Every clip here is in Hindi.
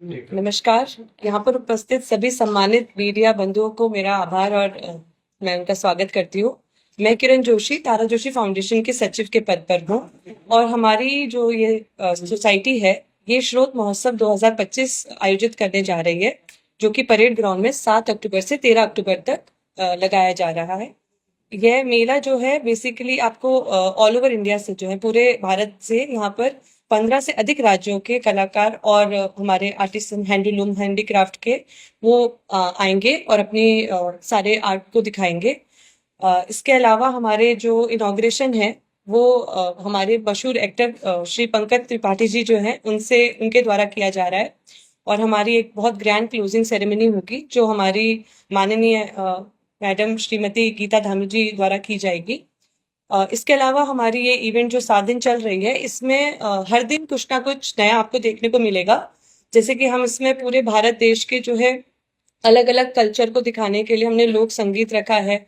नमस्कार। यहाँ पर उपस्थित सभी सम्मानित मीडिया बंधुओं को मेरा आभार और मैं उनका स्वागत करती हूँ। मैं किरण जोशी तारा जोशी फाउंडेशन के सचिव के पद पर हूँ और हमारी जो ये सोसाइटी है ये स्रोत महोत्सव 2025 आयोजित करने जा रही है, जो कि परेड ग्राउंड में 7 अक्टूबर से 13 अक्टूबर तक लगाया जा रहा है। यह मेला जो है बेसिकली आपको ऑल ओवर इंडिया से जो है पूरे भारत से यहाँ पर 15 से अधिक राज्यों के कलाकार और हमारे आर्टिस्ट हैंडलूम हैंडीक्राफ्ट के वो आएंगे और अपनी सारे आर्ट को दिखाएंगे। इसके अलावा हमारे जो इनॉग्रेशन है वो हमारे मशहूर एक्टर श्री पंकज त्रिपाठी जी जो हैं उनसे उनके द्वारा किया जा रहा है और हमारी एक बहुत ग्रैंड क्लोजिंग सेरेमनी होगी जो हमारी माननीय मैडम श्रीमती गीता धामी जी द्वारा की जाएगी। इसके अलावा हमारी ये इवेंट जो 7 दिन चल रही है इसमें हर दिन कुछ ना कुछ नया आपको देखने को मिलेगा। जैसे कि हम इसमें पूरे भारत देश के जो है अलग अलग कल्चर को दिखाने के लिए हमने लोक संगीत रखा है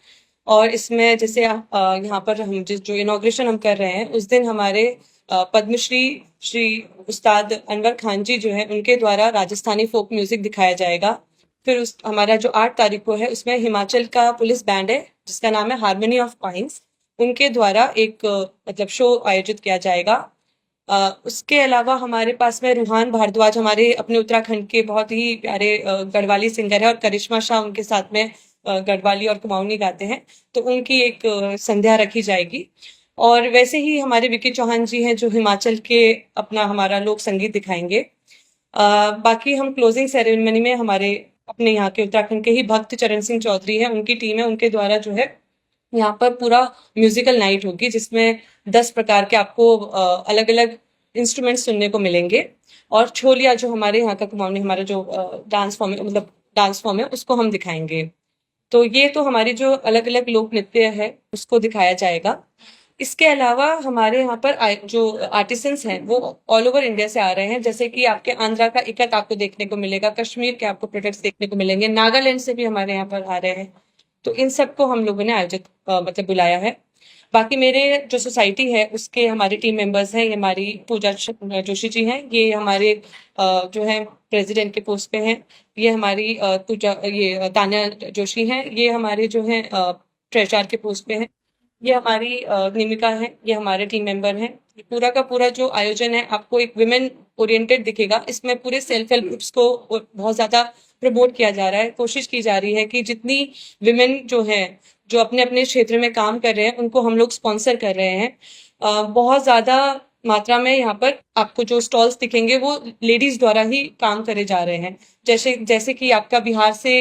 और इसमें जैसे यहाँ पर हम जो इनॉग्रेशन हम कर रहे हैं उस दिन हमारे पद्मश्री श्री उस्ताद अनवर खान जी जो है उनके द्वारा राजस्थानी फोक म्यूजिक दिखाया जाएगा। फिर उस हमारा जो 8 तारीख को है उसमें हिमाचल का पुलिस बैंड है जिसका नाम है हार्मनी ऑफ पाइंस, उनके द्वारा एक मतलब शो आयोजित किया जाएगा। उसके अलावा हमारे पास में रूहान भारद्वाज हमारे अपने उत्तराखंड के बहुत ही प्यारे गढ़वाली सिंगर है और करिश्मा शाह उनके साथ में गढ़वाली और कुमाऊनी गाते हैं, तो उनकी एक संध्या रखी जाएगी। और वैसे ही हमारे विकी चौहान जी हैं जो हिमाचल के अपना हमारा लोक संगीत दिखाएंगे। बाकी हम क्लोजिंग सेरेमनी में हमारे अपने यहाँ के उत्तराखंड के ही भक्त चरण सिंह चौधरी है, उनकी टीम है, उनके द्वारा जो है यहाँ पर पूरा म्यूजिकल नाइट होगी जिसमें 10 प्रकार के आपको अलग अलग इंस्ट्रूमेंट सुनने को मिलेंगे और छोलिया जो हमारे यहाँ का कुमाऊनी हमारा जो डांस फॉर्म है मतलब डांस फॉर्म है उसको हम दिखाएंगे। तो ये तो हमारी जो अलग अलग लोक नृत्य है उसको दिखाया जाएगा। इसके अलावा हमारे यहाँ पर जो आर्टिसंस हैं वो ऑल ओवर इंडिया से आ रहे हैं, जैसे कि आपके आंध्रा का इकत आपको देखने को मिलेगा, कश्मीर के आपको प्रोडक्ट्स देखने को मिलेंगे, नागालैंड से भी हमारे यहाँ पर आ रहे हैं। तो इन सबको हम लोगों ने आयोजित मतलब बुलाया है। बाकी मेरे जो सोसाइटी है उसके हमारे टीम मेंबर्स हैं, ये हमारी पूजा जोशी जी हैं, ये हमारे जो है प्रेसिडेंट के पोस्ट पे हैं। ये हमारी पूजा ये तान्या जोशी हैं, ये हमारे जो हैं ट्रेजर के पोस्ट पे हैं। ये हमारी निमिका है, ये हमारे टीम मेंबर हैं। पूरा का पूरा जो आयोजन है आपको एक विमेन ओरिएंटेड दिखेगा। इसमें पूरे सेल्फ हेल्प ग्रुप्स को बहुत ज्यादा प्रमोट किया जा रहा है, कोशिश की जा रही है कि जितनी विमेन जो है जो अपने अपने क्षेत्र में काम कर रहे हैं उनको हम लोग स्पॉन्सर कर रहे हैं। बहुत ज्यादा मात्रा में यहाँ पर आपको जो स्टॉल्स दिखेंगे वो लेडीज द्वारा ही काम करे जा रहे हैं। जैसे जैसे कि आपका बिहार से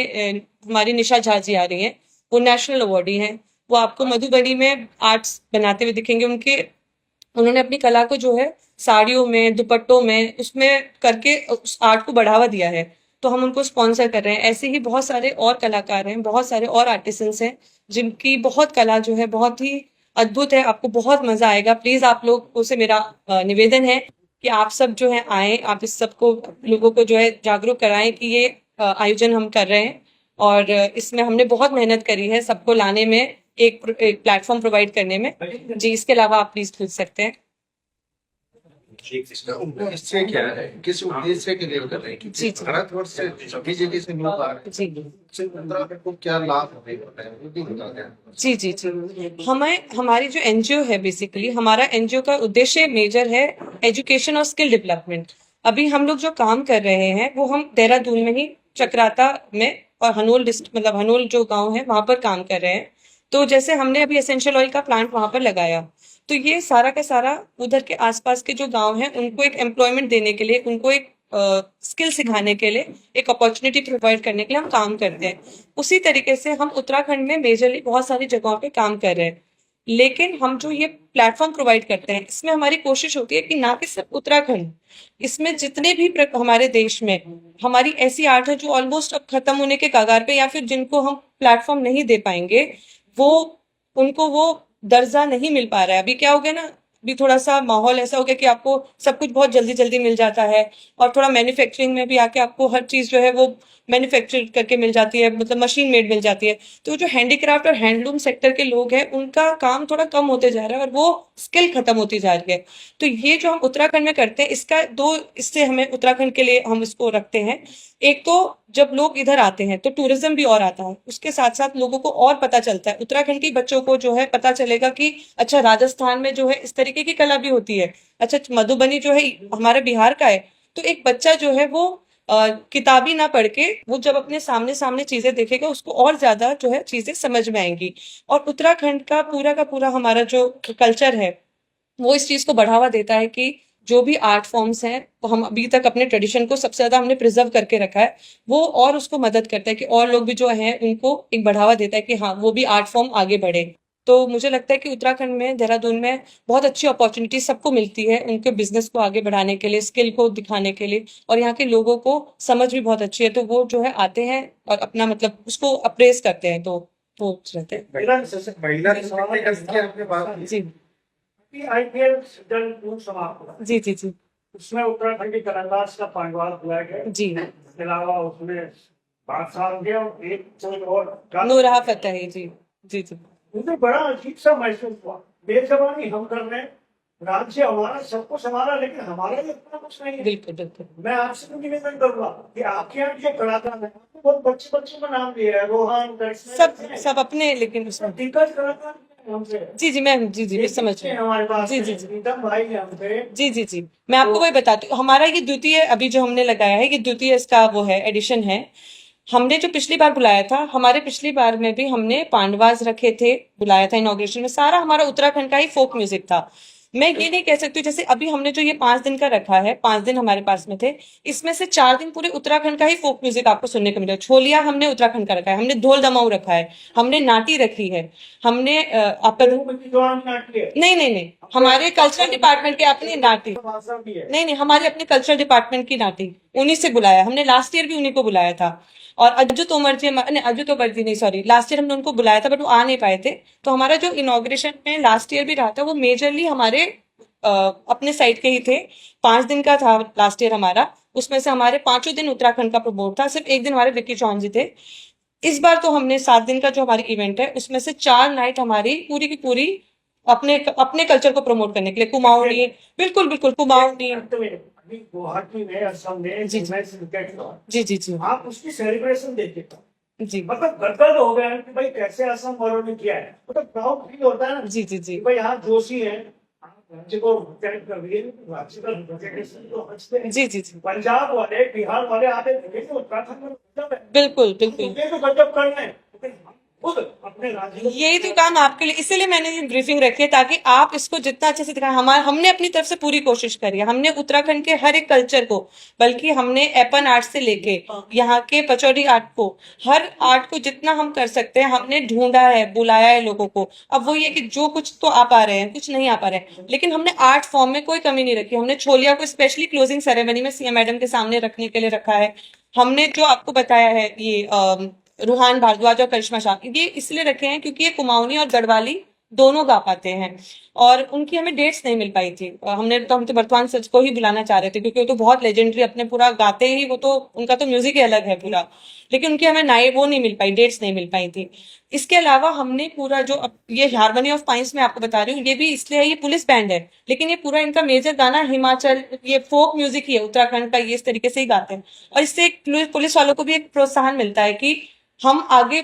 हमारी निशा झा जी आ रही हैं, वो नेशनल अवार्डी हैं, वो आपको मधुबनी में आर्ट्स बनाते हुए दिखेंगे। उन्होंने अपनी कला को जो है साड़ियों में दुपट्टों में उसमें करके उस आर्ट को बढ़ावा दिया है, तो हम उनको स्पॉन्सर कर रहे हैं। ऐसे ही बहुत सारे और कलाकार हैं, बहुत सारे और आर्टिसंस हैं जिनकी बहुत कला जो है बहुत ही अद्भुत है, आपको बहुत मजा आएगा। प्लीज आप लोगों से मेरा निवेदन है कि आप सब जो है आए, आप इस सबको लोगों को जो है जागरूक कराएं कि ये आयोजन हम कर रहे हैं और इसमें हमने बहुत मेहनत करी है सबको लाने में, एक प्लेटफॉर्म प्रोवाइड करने में। जी, इसके अलावा आप प्लीज पूछ सकते हैं। इसका उद्देश्य क्या है, किस उद्देश्य के लिए कर रहे हैं कि जी जी भारतवर्ष से सभी जगह से लोग आ रहे हैं, जी इससे उत्तराखंड को क्या लाभ होने वाला है वो भी बता दें। जी जी जी हमें हमारी जो एनजीओ है बेसिकली हमारा एनजीओ का उद्देश्य मेजर है एजुकेशन और स्किल डेवलपमेंट। अभी हम लोग जो काम कर रहे हैं वो हम देहरादून में ही चक्राता में और हनोल मतलब हनोल जो गांव है वहां पर काम कर रहे हैं। तो जैसे हमने अभी एसेंशियल ऑयल का प्लांट वहां पर लगाया, तो ये सारा का सारा उधर के आसपास के जो गांव हैं उनको एक एम्प्लॉयमेंट देने के लिए, उनको एक स्किल सिखाने के लिए, एक अपॉर्चुनिटी प्रोवाइड करने के लिए हम काम करते हैं। उसी तरीके से हम उत्तराखंड में मेजरली बहुत सारी जगहों पे काम कर रहे हैं, लेकिन हम जो ये प्लेटफॉर्म प्रोवाइड करते हैं इसमें हमारी कोशिश होती है कि ना कि सिर्फ उत्तराखंड, इसमें जितने भी हमारे देश में हमारी ऐसी आर्ट है जो ऑलमोस्ट अब खत्म होने के कगार पे या फिर जिनको हम प्लेटफॉर्म नहीं दे पाएंगे, वो उनको वो दर्जा नहीं मिल पा रहा है। अभी क्या हो गया ना, भी थोड़ा सा माहौल ऐसा हो गया कि आपको सब कुछ बहुत जल्दी जल्दी मिल जाता है, और थोड़ा मैन्युफैक्चरिंग में भी आके आपको हर चीज जो है वो मैन्युफैक्चर करके मिल जाती है, मतलब मशीन मेड मिल जाती है। तो जो हैंडीक्राफ्ट और हैंडलूम सेक्टर के लोग हैं उनका काम थोड़ा कम होते जा रहा है और वो स्किल खत्म होती जा रही है। तो ये जो हम उत्तराखंड में करते हैं, इसका दो इससे हमें उत्तराखंड के लिए हम इसको रखते हैं। एक तो जब लोग इधर आते हैं तो टूरिज्म भी और आता है, उसके साथ साथ लोगों को और पता चलता है, उत्तराखंड के बच्चों को जो है पता चलेगा कि अच्छा राजस्थान में जो है इस तरीके की कला भी होती है, अच्छा मधुबनी जो है हमारे बिहार का है। तो एक बच्चा जो है वो किताबी ना पढ़ के वो जब अपने सामने सामने चीजें देखेगा उसको और ज्यादा जो है चीजें समझ में आएंगी। और उत्तराखंड का पूरा हमारा जो कल्चर है वो इस चीज को बढ़ावा देता है कि जो भी आर्ट फॉर्म्स हैं वो हम अभी तक अपने ट्रेडिशन को सबसे ज्यादा हमने प्रिजर्व करके रखा है, वो और उसको मदद करता है कि और लोग भी जो हैं उनको एक बढ़ावा देता है कि हाँ वो भी आर्ट फॉर्म आगे बढ़े। तो मुझे लगता है कि उत्तराखंड में, देहरादून में बहुत अच्छी अपॉर्चुनिटी सबको मिलती है उनके बिजनेस को आगे बढ़ाने के लिए, स्किल को दिखाने के लिए, और यहाँ के लोगों को समझ भी बहुत अच्छी है, तो वो जो है आते हैं और अपना मतलब उसको अप्रेस करते हैं, तो वो रहते हैं। महिला सशक्तिकरण की आपने बात की। जी आईपीएल सीजन 2 समाप्त हुआ, जी जी जी उसमें उत्तराखंड के तीरंदाज का पांडवाल बुलाया गया। जी। इसके अलावा उसमें बादशाह हो गया और एक कोई और नूरहा फतेही जी जी जी मुझे बड़ा अजीब सा महसूस हुआ। बेजबानी हम कर रहे हैं, राज्य हमारा, सब कुछ हमारा, लेकिन हमारा भी इतना कुछ नहीं है। बिल्कुल बिल्कुल मैं आपसे भी निवेदन करूंगा कि आपके यहाँ जो कलाकार है, बहुत बच्चे बच्चों का नाम लिया है, रोहन सब अपने, लेकिन उसमें दिग्गज कलाकार हमसे जी जी मैं समझ रही हूँ। हमारे पास जी जी जी प्रीतम भाई है हमसे। जी जी जी मैं आपको वही बताती हूँ, हमारा ये द्वितीय अभी जो हमने लगाया है, ये द्वितीय इसका वो है, एडिशन है। हमने जो पिछली बार बुलाया था, हमारे पिछली बार में भी हमने पांडवाज रखे थे, बुलाया था इनॉग्रेशन में, सारा हमारा उत्तराखंड का ही फोक म्यूजिक था। मैं ये नहीं कह सकती हूँ, जैसे अभी हमने जो ये 5 दिन का रखा है, 5 दिन हमारे पास में थे, इसमें से 4 दिन पूरे उत्तराखंड का ही फोक म्यूजिक आपको सुनने को मिलेगा। छोलिया हमने उत्तराखंड का रखा है, हमने ढोल दमाऊ रखा है, हमने नाटी रखी है, हमने नहीं नहीं नहीं, हमारे कल्चरल डिपार्टमेंट के अपनी नाटी, नहीं हमारे अपने कल्चरल डिपार्टमेंट की नाटी, उन्हीं से बुलाया हमने, लास्ट ईयर भी उन्हीं को बुलाया था। और अज्जू तोमर जी, नहीं अज्जू तोमर जी नहीं, सॉरी, लास्ट ईयर हमने उनको बुलाया था बट वो आ नहीं पाए थे। तो हमारा जो इनॉग्रेशन में लास्ट ईयर भी रहा था वो मेजरली हमारे अपने साइड के ही थे। 5 दिन का था लास्ट ईयर हमारा, उसमें से हमारे 5 दिन उत्तराखंड का प्रमोट था, सिर्फ 1 दिन हमारे विक्की चौहान जी थे। इस बार तो हमने 7 दिन का जो हमारी इवेंट है उसमें से 4 नाइट हमारी पूरी की पूरी अपने अपने कल्चर को प्रमोट करने के लिए, कुमाऊनी, बिल्कुल बिल्कुल कुमाऊनी। अभी गुवाहाटी में, असम में जी जी जी जी आप उसकी सेलिब्रेशन देखिए, जी मतलब गदगद हो गया कि भाई कैसे असम वालों ने किया है, मतलब प्राउड फील होता है ना जी जी जी कि भाई यहाँ जोशी है, राज्य को रिप्रेजेंट कर रही है, राज्य का रिप्रेजेंटेशन तो हंसते हैं। जी जी जी पंजाब वाले, बिहार वाले आते थे, उत्तराखंड में गजब है, बिल्कुल बिल्कुल ये तो गजब कर रहे हैं, लेकिन हम खुद अपने राज्य यही तो काम आपके लिए, इसीलिए मैंने ये ब्रीफिंग रखी है ताकि आप इसको जितना अच्छे से दिखाएं। हमने अपनी तरफ से पूरी कोशिश करी है, हमने उत्तराखंड के हर एक कल्चर को, बल्कि हमने एपन आर्ट से लेके यहाँ के पचौड़ी आर्ट को, हर आर्ट को जितना हम कर सकते हैं हमने ढूंढा है, बुलाया है लोगों को। अब वो ये कि जो कुछ तो आ पा रहे हैं, कुछ नहीं आ पा रहे हैं, लेकिन हमने आर्ट फॉर्म में कोई कमी नहीं रखी। हमने छोलिया को स्पेशली क्लोजिंग सेरेमनी में सीएम मैडम के सामने रखने के लिए रखा है। हमने जो आपको बताया है ये रूहान भारद्वाज और करिश्मा शाह, ये इसलिए रखे हैं क्योंकि ये कुमाऊनी और गढ़वाली दोनों गा पाते हैं, और उनकी हमें डेट्स नहीं मिल पाई थी। हम तो वर्तमान सच को ही बुलाना चाह रहे थे क्योंकि वो तो बहुत लेजेंडरी, अपने पूरा गाते ही, वो तो उनका तो म्यूजिक ही अलग है पूरा, लेकिन उनकी हमें वो नहीं मिल पाई, डेट्स नहीं मिल पाई थी। इसके अलावा हमने पूरा जो ये हार्मनी ऑफ पाइंस मैं आपको बता रही हूँ, ये भी इसलिए है, ये पुलिस बैंड है, लेकिन ये पूरा इनका मेजर गाना हिमाचल, ये फोक म्यूजिक ही है उत्तराखंड का, ये इस तरीके से ही गाते हैं। और इससे पुलिस वालों को भी एक प्रोत्साहन मिलता है कि हम आगे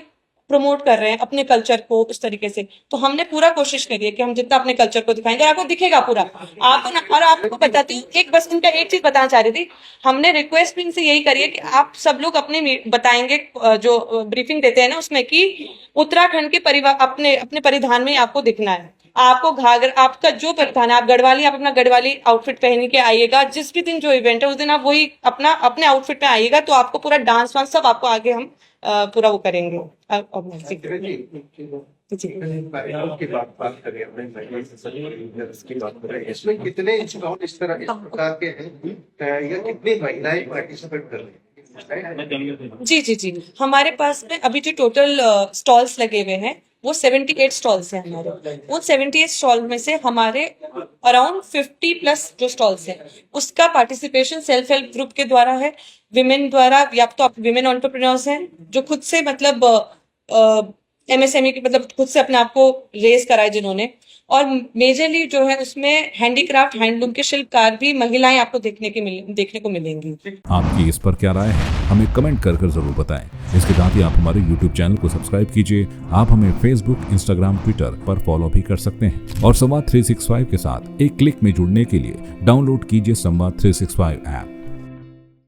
प्रमोट कर रहे हैं अपने कल्चर को इस तरीके से। तो हमने पूरा कोशिश करी है कि हम जितना अपने कल्चर को दिखाएंगे, आपको दिखेगा पूरा। आपको और आपको बताती हूँ, एक बस उनका एक चीज बताना चाह रही थी, हमने रिक्वेस्ट भी इनसे यही करी है कि आप सब लोग अपने बताएंगे जो ब्रीफिंग देते हैं ना उसमें, कि उत्तराखंड के परिवार अपने अपने परिधान में आपको दिखना है। आपको घाघरा, आपका जो परिधान है, आप गढ़वाली, आप अपना गढ़वाली आउटफिट पहन के आइएगा, जिस भी दिन जो इवेंट है उस दिन आप वही अपना अपने आउटफिट में आइएगा, तो आपको पूरा डांस वांस सब आपको आगे हम पूरा वो करेंगे। की बात करें, अपने महिला सशक्तिकरण की बात करें, इसमें कितने स्टॉल इस प्रकार के हैं या कितनी महिलाएं पार्टिसिपेट कर रही हैं? जी जी जी हमारे पास में अभी जो टोटल स्टॉल्स लगे हुए हैं वो 78 स्टॉल्स हैं हमारे। उन 78 स्टॉल में से हमारे अराउंड 50+ जो स्टॉल्स हैं उसका पार्टिसिपेशन सेल्फ हेल्प ग्रुप के द्वारा है, विमेन द्वारा, या तो आप विमेन एंटरप्रेन्योर्स हैं जो खुद से मतलब MSME की मतलब खुद से अपने आप को रेज कराए जिन्होंने, और मेजरली जो है उसमें हैंडीक्राफ्ट हैंडलूम के शिल्पकार भी महिलाएं आपको देखने को मिलेंगी। आपकी इस पर क्या राय है, हमें कमेंट कर जरूर बताएं। इसके साथ ही आप हमारे YouTube चैनल को सब्सक्राइब कीजिए। आप हमें Facebook, Instagram, Twitter पर फॉलो भी कर सकते हैं और संवाद 365 के साथ एक क्लिक में जुड़ने के लिए डाउनलोड कीजिए संवाद 365 ऐप।